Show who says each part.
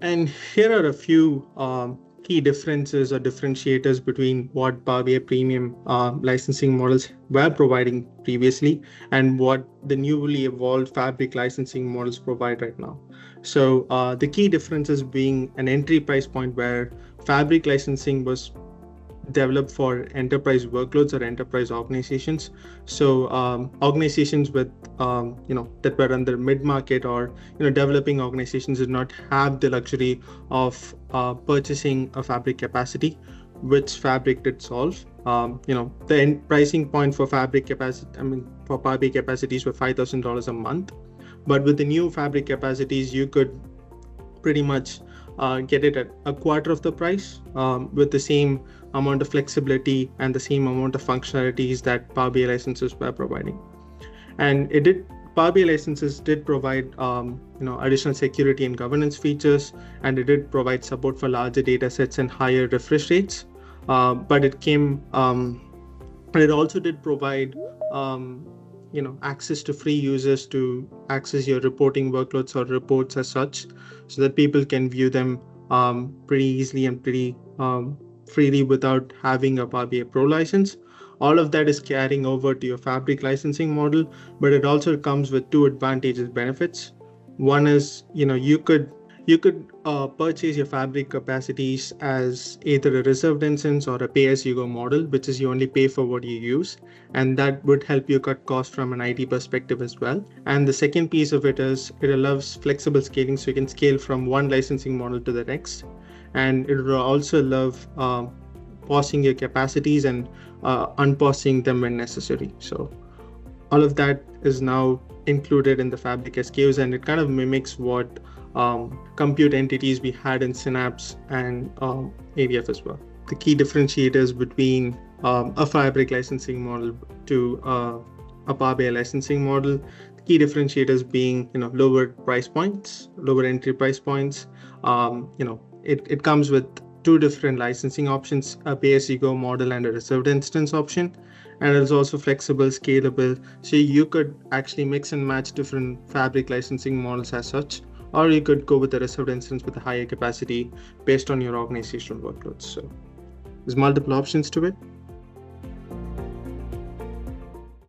Speaker 1: And here are a few key differences or differentiators between what Power BI Premium licensing models were providing previously and what the newly evolved Fabric licensing models provide right now. So the key differences being an entry price point where Fabric licensing was developed for enterprise workloads or enterprise organizations. So organizations with that were under mid-market or developing organizations did not have the luxury of purchasing a Fabric capacity, which Fabric did solve. The end pricing point for Fabric capacity, for Power BI capacities were $5,000 a month, but with the new Fabric capacities, you could pretty much get it at a quarter of the price with the same amount of flexibility and the same amount of functionalities that Power BI licenses were providing. And Power BI licenses did provide additional security and governance features, and it did provide support for larger data sets and higher refresh rates. But it also did provide access to free users to access your reporting workloads or reports as such, so that people can view them pretty easily and pretty freely without having a Power BI Pro license. All of that is carrying over to your Fabric licensing model, but it also comes with two advantageous benefits. One is, you could purchase your Fabric capacities as either a reserved instance or a pay-as-you-go model, which is you only pay for what you use, and that would help you cut costs from an IT perspective as well. And the second piece of it is it allows flexible scaling, so you can scale from one licensing model to the next, and it will also allow pausing your capacities and unpausing them when necessary. So all of that is now included in the Fabric SKUs, and it kind of mimics what compute entities we had in Synapse and AVF as well. The key differentiators between a Fabric licensing model to a Power BI licensing model, the key differentiators being lower price points, lower entry price points. It comes with two different licensing options, a pay-as-you-go model and a reserved instance option. And it's also flexible, scalable. So you could actually mix and match different Fabric licensing models as such, or you could go with a reserved instance with a higher capacity based on your organizational workloads. So there's multiple options to it.